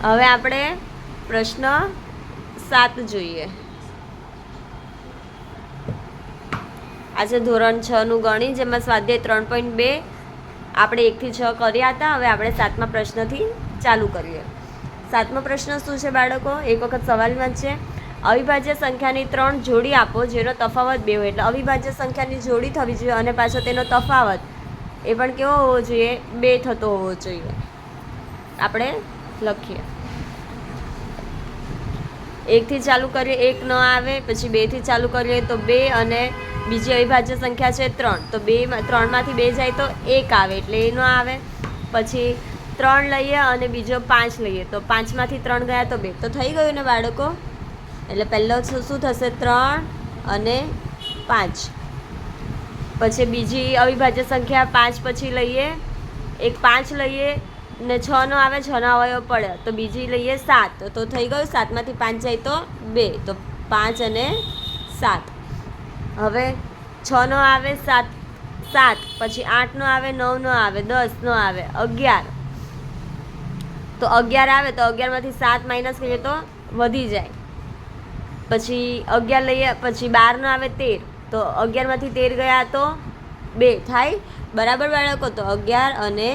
હવે આપણે પ્રશ્ન 7 જોઈએ. આજે ધોરણ 6નું ગણિત, જેમાં સ્વાધ્યાય 3.2 આપણે 1 થી 6 કર્યા હતા. હવે આપણે 7મા પ્રશ્નથી ચાલુ કરીએ. 7મો પ્રશ્ન શું છે બાળકો? એક વખત સવાલ વાંચીએ. અવિભાજ્ય સંખ્યાની 3 જોડી આપો જેનો તફાવત 2 હોય. એટલે અવિભાજ્ય સંખ્યાની જોડી થવી જોઈએ અને પાછો તેનો તફાવત એ પણ કેવો હોવો જોઈએ? 2 થતો હોવો જોઈએ. આપણે લખીએ. 1 થી ચાલુ કરીએ, 1 ન આવે. પછી 2 થી ચાલુ કરીએ તો 2, અને બીજી અવિભાજ્ય સંખ્યા છે 3, તો 3માંથી 2 જાય તો 1 આવે, એટલે એ ન આવે. પછી 3 લઈએ અને બીજો 5 લઈએ તો 5માંથી 3 ગયા તો 2, તો થઈ ગયું ને બાળકો? એટલે પહેલો શું થશે? 3 અને 5. પછી બીજી અવિભાજ્ય સંખ્યા 5 પછી લઈએ, એક 5 લઈએ ને 6 નો આવે, 6 નો અવયવ પડે તો બીજી લઈએ 7, તો થઈ ગયું. 7માંથી 5 જાય તો 2, તો 5 અને 7. હવે 6 નો આવે 7, પછી 8 નો આવે, 9 નો આવે, 10 નો આવે, 11, તો 11 આવે તો 11માંથી 7 માઇનસ કરીએ તો વધી જાય. પછી 11 લઈએ, પછી 12 નો આવે 13, તો 11માંથી 13 ગયા તો 2 થાય. બરાબર બાળકો? તો 11 અને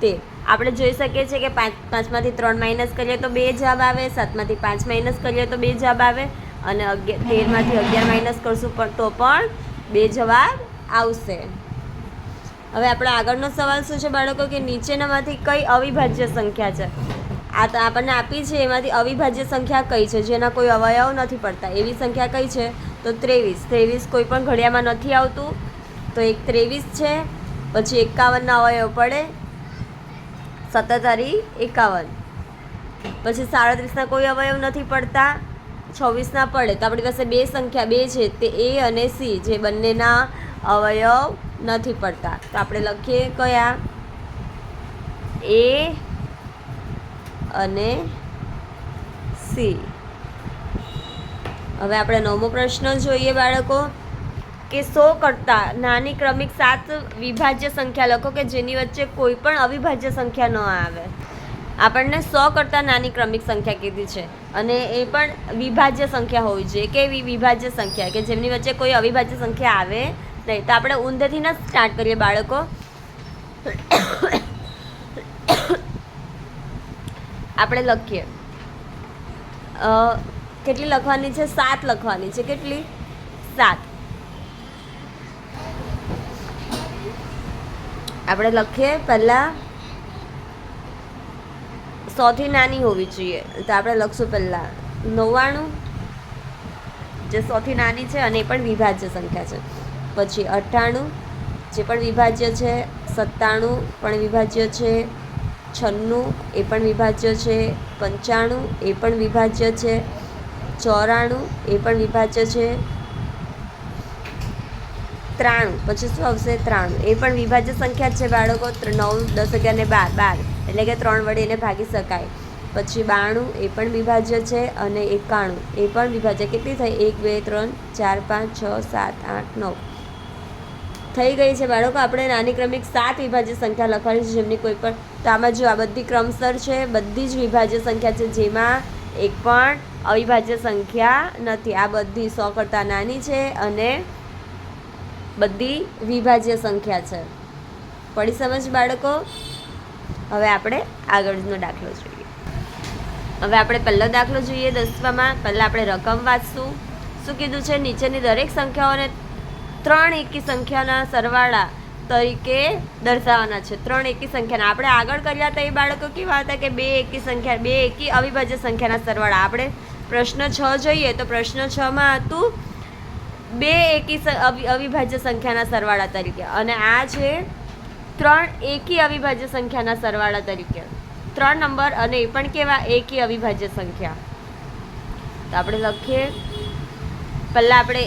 13 આપણે જોઈ શકીએ છીએ કે 5માંથી 3 માઇનસ કરીએ તો 2 જવાબ આવે, 7માંથી 5 માઇનસ કરીએ તો 2 જવાબ આવે, અને 13માંથી 11 માઇનસ કરશું પણ તો પણ 2 જવાબ આવશે. હવે આપણો આગળનો સવાલ શું છે બાળકો? કે નીચેનામાંથી કઈ અવિભાજ્ય સંખ્યા છે? આ તો આપણને આપી છે, એમાંથી અવિભાજ્ય સંખ્યા કઈ છે જેના કોઈ અવયવ નથી પડતા? એવી સંખ્યા કઈ છે? તો 23. 23 કોઈ પણ ઘડિયામાં નથી આવતું, તો એક 23 છે. પછી 51ના અવયવ પડે, 17 51. પછી 37ના કોઈ અવયવ નથી પડતા, 26ના પડે. તો આપણી પાસે 2 સંખ્યા 2 છે, તે A અને C, જે બંનેના અવયવ નથી પડતા. તો આપણે લખીએ કયા? A અને C. હવે આપણે 9મો પ્રશ્ન જોઈએ બાળકો, કે 100 કરતાં નાની ક્રમિક 7 વિભાજ્ય સંખ્યા લખો કે જેની વચ્ચે કોઈ પણ અવિભાજ્ય સંખ્યા ન આવે. આપણને 100 કરતાં નાની ક્રમિક સંખ્યા કીધી છે, અને એ પણ વિભાજ્ય સંખ્યા હોવી જોઈએ. કેવી વિભાજ્ય સંખ્યા? કે જેમની વચ્ચે કોઈ અવિભાજ્ય સંખ્યા આવે નહીં. તો આપણે ઊંધેથી ન સ્ટાર્ટ કરીએ બાળકો. આપણે લખીએ. કેટલી લખવાની છે? 7 લખવાની છે. કેટલી? 7. આપણે લખીએ. પહેલાં 100 થી નાની હોવી જોઈએ, તો આપણે લખશું પહેલાં 99, જે 100 થી નાની છે અને એ પણ વિભાજ્ય સંખ્યા છે. પછી 98, જે પણ વિભાજ્ય છે. 97 પણ વિભાજ્ય છે. 96 એ પણ વિભાજ્ય છે. 95 એ પણ વિભાજ્ય છે. 94 એ પણ વિભાજ્ય છે. 93, પછી શું આવશે? 93 એ પણ વિભાજ્ય સંખ્યા છે બાળકો. 9, 10, 11 ને 12, એટલે કે 3 વડે એને ભાગી શકાય. પછી 92 એ પણ વિભાજ્ય છે, અને 91 એ પણ વિભાજ્ય. કેટલી થઈ? 1, 2, 3, 4, 5, 6, 7, 8, 9 થઈ ગઈ છે બાળકો. આપણે નાની ક્રમિક 7 વિભાજ્ય સંખ્યા લખવાની છે, જેમની કોઈ પણ. તો આમાં જો આ બધી ક્રમસર છે, બધી જ વિભાજ્ય સંખ્યા છે, જેમાં એક પણ અવિભાજ્ય સંખ્યા નથી. આ બધી 100 કરતાં નાની છે અને બધી વિભાજ્ય સંખ્યા છે. પડી સમજ બાળકો? હવે આપણે આગળનો દાખલો જોઈએ. હવે આપણે પહેલો દાખલો જોઈએ 10માં. પહેલાં આપણે રકમ વાંચશું. શું કીધું છે? નીચેની દરેક સંખ્યાઓને 3 એકી સંખ્યાના સરવાળા તરીકે દર્શાવવાના છે. 3 એકી સંખ્યાના. આપણે આગળ કર્યા હતા એ બાળકો કેવા હતા? કે 2 એકી સંખ્યા, 2 એકી અવિભાજ્ય સંખ્યાના સરવાળા. આપણે પ્રશ્ન 6 જોઈએ તો પ્રશ્ન 6માં હતું 2 એકી અવિભાજ્ય સંખ્યાના સરવાળા તરીકે, અને આ છે 3 એકી અવિભાજ્ય સંખ્યાના સરવાળા તરીકે. 3 નંબર, અને એ પણ કેવા? એકી અવિભાજ્ય સંખ્યા. તો આપણે લખીએ. પહેલાં આપણે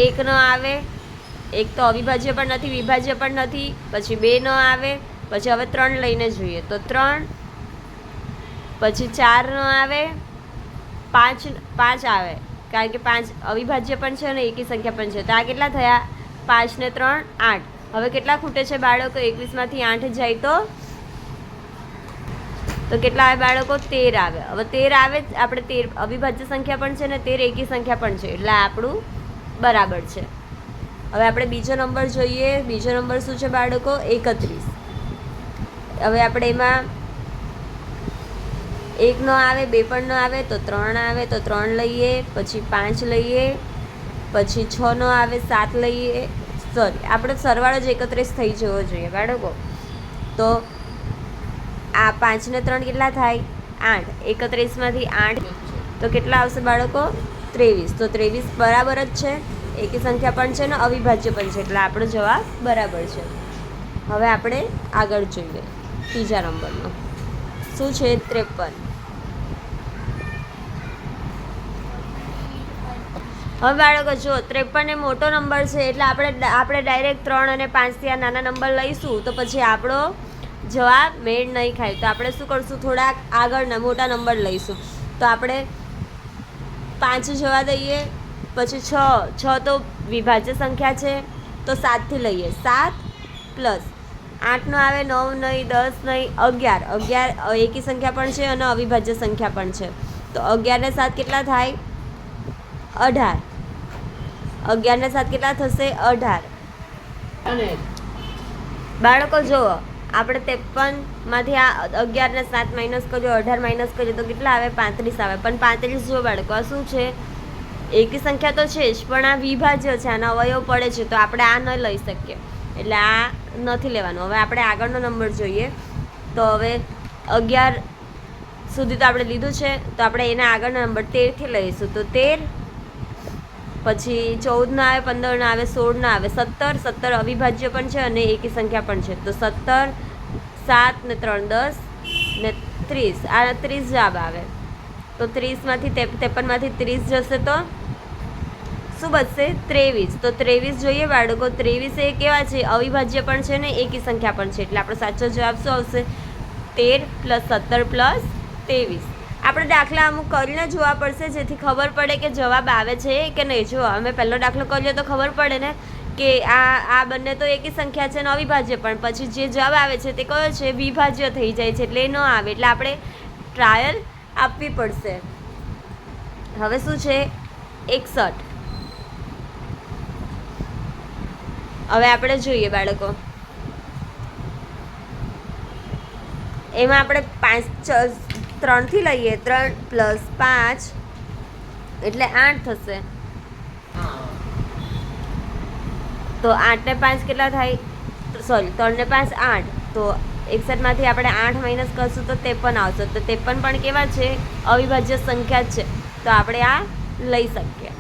1 ન આવે, 1 તો અવિભાજ્ય પણ નથી, વિભાજ્ય પણ નથી. પછી 2 ન આવે, પછી હવે 3 લઈને જોઈએ તો 3, પછી 4 ન આવે, 5 આવે, કારણ કે 5 અવિભાજ્ય પણ છે અને એકી સંખ્યા પણ છે. તો આ કેટલા થયા? 5 ને 3 8. હવે કેટલા ખૂટે છે બાળકો? 21માંથી 8 જાય તો તો કેટલા આવે બાળકો? 13 આવે. હવે 13 આવે જ, આપણે 13 અવિભાજ્ય સંખ્યા પણ છે ને 13 એકી સંખ્યા પણ છે, એટલે આપણું બરાબર છે. હવે આપણે બીજો નંબર જોઈએ. બીજો નંબર શું છે બાળકો? 31. હવે આપણે એમાં 1 ન આવે, 2 પણ ન આવે, તો 3 આવે, તો 3 લઈએ, પછી 5 લઈએ, પછી 6 ન આવે, 7 લઈએ. સોરી, આપણો સરવાળો જ 31 થઈ જવો જોઈએ બાળકો. તો આ 5 ને 3 કેટલા થાય? 8. 31માંથી 8 તો કેટલા આવશે બાળકો? 23. તો 23 બરાબર જ છે, એકી સંખ્યા પણ છે ને અવિભાજ્ય પણ છે, એટલે આપણો જવાબ બરાબર છે. હવે આપણે આગળ જોઈએ ત્રીજા નંબરનો. શું છે? 53. હવે બાળકો જો 53 એ મોટો નંબર છે, એટલે આપણે ડાયરેક્ટ 3 અને 5થી આ નાના નંબર લઈશું તો પછી આપણો જવાબ મેળ નહીં ખાય. તો આપણે શું કરશું? થોડાક આગળના મોટા નંબર લઈશું. તો આપણે 5 જવા દઈએ, પછી 6 તો વિભાજ્ય સંખ્યા છે, તો 7થી લઈએ. 7 પ્લસ 8 નો આવે, 9 નહીં, 10 નહીં, 11. 11 એકી સંખ્યા પણ છે અને અવિભાજ્ય સંખ્યા પણ છે. તો 11 ને 7 કેટલા થાય? 18. 11 ને 7 કેટલા થશે? 18. બાળકો જુઓ, આપણે 53માંથી આ 11 ને 7 માઇનસ કર્યો, 18 માઇનસ કર્યો, તો કેટલા આવે? 35 આવે. પણ 35 જો બાળકો આ શું છે? એકી સંખ્યા તો છે જ, પણ આ વિભાજ્ય છે, આનો અવયવ પડે છે, તો આપણે આ ન લઈ શકીએ, એટલે આ નથી લેવાનું. હવે આપણે આગળનો નંબર જોઈએ. તો હવે 11 સુધી તો આપણે લીધું છે, તો આપણે એના આગળનો નંબર 13થી લઈશું. તો 13, પછી 14 ના આવે, 15 ના આવે, 16 ના આવે, 17. 17 અવિભાજ્ય પણ છે અને એકી સંખ્યા પણ છે. તો 17, 7 ને 3 10 ને 30. આ 30 જવાબ આવે. તો 30માંથી 53માંથી 30 જશે તો શું બચશે? 23. તો 23 જોઈએ બાળકો. 23 એ કેવા છે? અવિભાજ્ય પણ છે ને એકી સંખ્યા પણ છે, એટલે આપણો સાચો જવાબ શું આવશે? 13 + 17 + 23. આપણે દાખલા અમુક કરીને જોવા પડશે, જેથી ખબર પડે કે જવાબ આવે છે કે નહીં. જો અમે પહેલો દાખલો કરીએ તો ખબર પડે ને કે આ બંને તો એકી સંખ્યા છે ને અવિભાજ્ય પણ, પછી જે જવાબ આવે છે તે કયો છે? વિભાજ્ય થઈ જાય છે, એટલે એ ન આવે, એટલે આપણે ટ્રાયલ આપવી પડશે. હવે શું છે? 61. હવે આપણે જોઈએ બાળકો, એમાં આપણે 3થી લઈએ. 3 + 5 એટલે 8 થશે. તો 8 ને 5 કેટલા થાય? સોરી, 3 ને 5 8. તો 61માંથી આપણે 8 માઇનસ કરશું તો 53 આવશે. તો 53 પણ કેવા છે? અવિભાજ્ય સંખ્યા જ છે, તો આપણે આ લઈ શકીએ.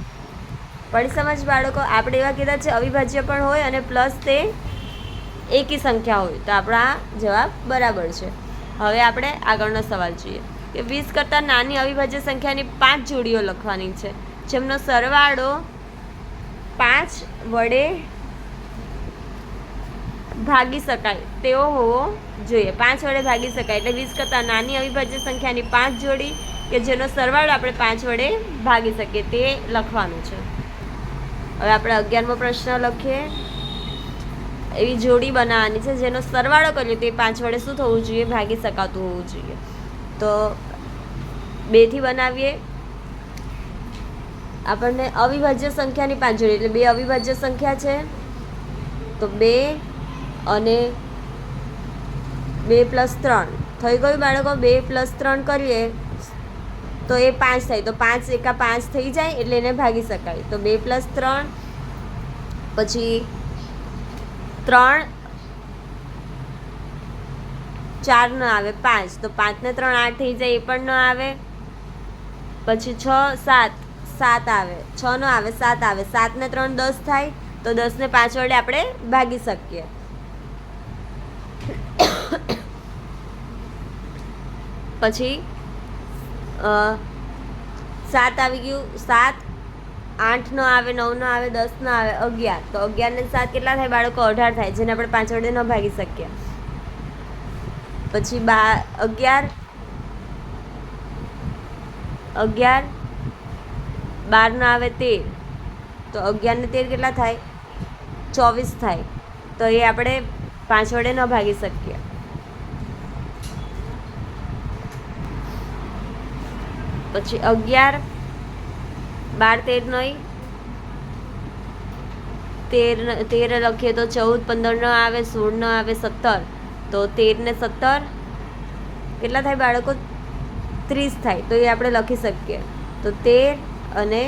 પણ સમજ બાળકો, આપણે એવા કીધા છે અવિભાજ્ય પણ હોય અને પ્લસ તે એકી સંખ્યા હોય, તો આપણા જવાબ બરાબર છે. હવે આપણે આગળનો સવાલ જોઈએ કે 20 કરતાં નાની અવિભાજ્ય સંખ્યાની 5 જોડીઓ લખવાની છે, જેમનો સરવાળો 5 વડે ભાગી શકાય તેવો હોવો જોઈએ. 5 વડે ભાગી શકાય એટલે 20 કરતાં નાની અવિભાજ્ય સંખ્યાની 5 જોડી કે જેનો સરવાળો આપણે 5 વડે ભાગી શકીએ તે લખવાનું છે. હવે આપણે 11મો પ્રશ્ન લખીએ. એવી જોડી બનાવવાની છે જેનો સરવાળો કર્યો તે 5 વડે શું થવું જોઈએ? ભાગી શકાતું હોવું જોઈએ. તો 2થી બનાવીએ. આપણને અવિભાજ્ય સંખ્યાની 5 જોડી એટલે 2 અવિભાજ્ય સંખ્યા છે, તો 2 અને 2 + 3 થઈ ગયું બાળકો. 2 + 3 કરીએ તો એ 5 થાય, તો 5 એકા 5 થઈ જાય એટલે એને ભાગી શકાય. તો 2 + 3, પછી 3 4 ન આવે, 5. તો 5 ને 3 8 થઈ જાય, એ પણ ન આવે. પછી 6 7 7 આવે, 6 ન આવે, 7 આવે. 7 ને 3 10 થાય, તો 10 ને 5 વડે આપણે ભાગી શકીએ. પછી 7 આવી ગયું. 7 8 ન આવે, 9 ન આવે, 10 ન આવે, 11. તો 11 ને 7 કેટલા થાય બાળકો? 18 થાય, જેને આપણે 5 વડે ન ભાગી શકીએ. પછી 11 12 ન આવે, 13. તો 11 ને 13 કેટલા થાય? 24 થાય. તો એ આપણે 5 વડે ન ભાગી શકીએ. પછી 11, 12, 13 નહીં, 13 લખીએ તો 14, 15 ન આવે, 16 ન આવે, 17, તો 13 ને 17 કેટલા થાય બાળકો? 30 થાય. તો એ આપણે લખી શકીએ. તો 13 અને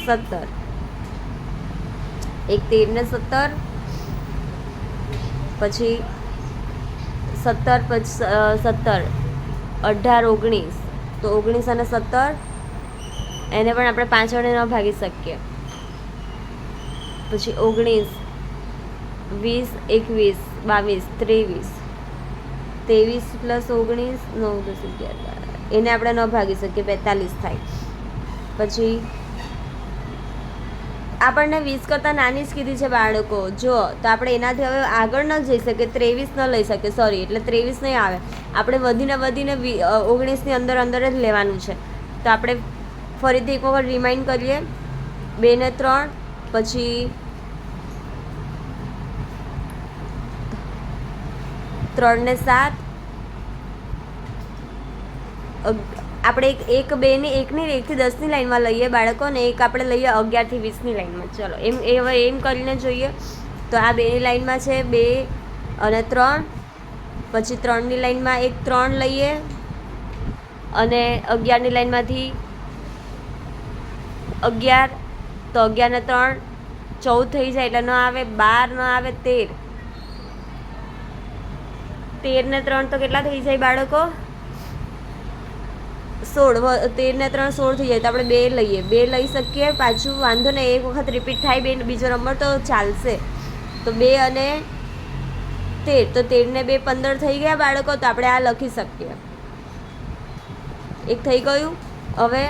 17, એક 13 ને 17, પછી 17, પછી 17, 18, 19, તો 19 અને 17 એને પણ આપણે 5 વડે ન ભાગી શકીએ. પછી 19, 20, 21, 22, 23, 23 પ્લસ 19, 9, 10, 11, 12, એને આપણે ન ભાગી શકીએ, 42 થાય. પછી આપણને 20 કરતાં નાની જ કીધી છે બાળકો, જો તો આપણે એનાથી હવે આગળ ન જઈ શકીએ, 23 ન લઈ શકીએ, સોરી, એટલે 23 નહીં આવે, આપણે વધીને 19ની અંદર જ લેવાનું છે. તો આપણે ફરીથી એક વખત રિમાઇન્ડ કરીએ, 2 ને 3, પછી 3 ને 7, આપણે એક 2 ની 1 ની 1 થી 10ની લાઈનમાં લઈએ બાળકો, ને એક આપણે લઈએ 11 થી 20ની લાઈનમાં. ચલો હવે એમ કરીને જોઈએ. તો આ 2ની લાઈનમાં છે 2 અને 3, પછી 3ની લાઈનમાં એક 3 લઈએ, અને 11ની લાઈનમાંથી 11, તો 11 ને 3 14 થઈ જાય, એટલે ન આવે, 12 ન આવે, 13, 13 ને 3 તો કેટલા થઈ જાય બાળકો? 16, 13 ને 3 16 થઈ જાય. તો આપણે 2 લઈએ, 2 લઈ શકીએ, પાછું વાંધો ને, એક વખત રિપીટ થાય બીજો નંબર તો ચાલશે. તો 2 અને 13, તો 13 ને 2 15 થઈ ગયા બાળકો. તો આપણે આ લખી શકીએ, એક થઈ ગયું. હવે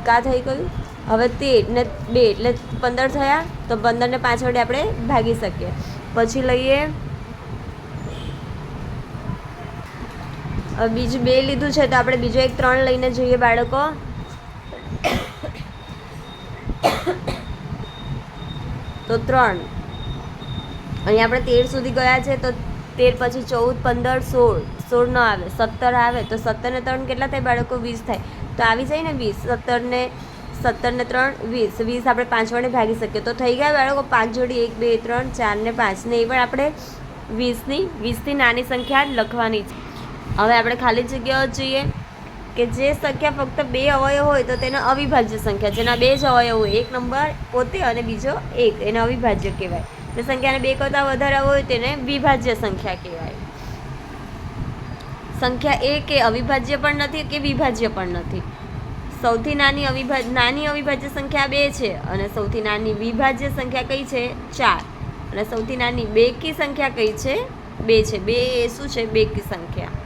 કા થઈ ગયું, હવે 13 ને 2 એટલે 15 થયા, તો 15 ને 5 વડે આપણે ભાગી શકીએ. પછી લઈએ, બીજું 2 લીધું છે, તો આપણે બીજો એક 3 લઈને જોઈએ બાળકો. તો 3, અહીં આપણે 13 સુધી ગયા છે. તો 13 પછી 14, 15, 16 ન આવે, 17 આવે, તો 17 ને 3 કેટલા થાય બાળકો? 20 થાય. તો આવી જાય ને 20, 17 ને 3 20, 20 આપણે 5 વડે ભાગી શકીએ. તો થઈ ગયા બાળકો 5 જોડી, 1, 2, 3, 4 ને 5, ને એ પણ આપણે 20થી નાની સંખ્યા લખવાની છે. હવે આપણે ખાલી જગ્યાઓ જોઈએ કે જે સંખ્યા ફક્ત 2 અવયવ હોય તો તેને અવિભાજ્ય સંખ્યા, જેના 2 જ અવયવ હોય, એક નંબર પોતે અને બીજો 1, એને અવિભાજ્ય કહેવાય. જે સંખ્યાને 2 કરતાં વધારે હોય તેને વિભાજ્ય સંખ્યા કહેવાય. સંખ્યા એ કે અવિભાજ્ય પણ નથી કે વિભાજ્ય પણ નથી. સૌથી નાની અવિભાજ્ય સંખ્યા 2 છે, અને સૌથી નાની વિભાજ્ય સંખ્યા કઈ છે? 4, અને સૌથી નાની બેકી સંખ્યા કઈ છે? 2 છે. 2 એ શું છે? બેકી સંખ્યા.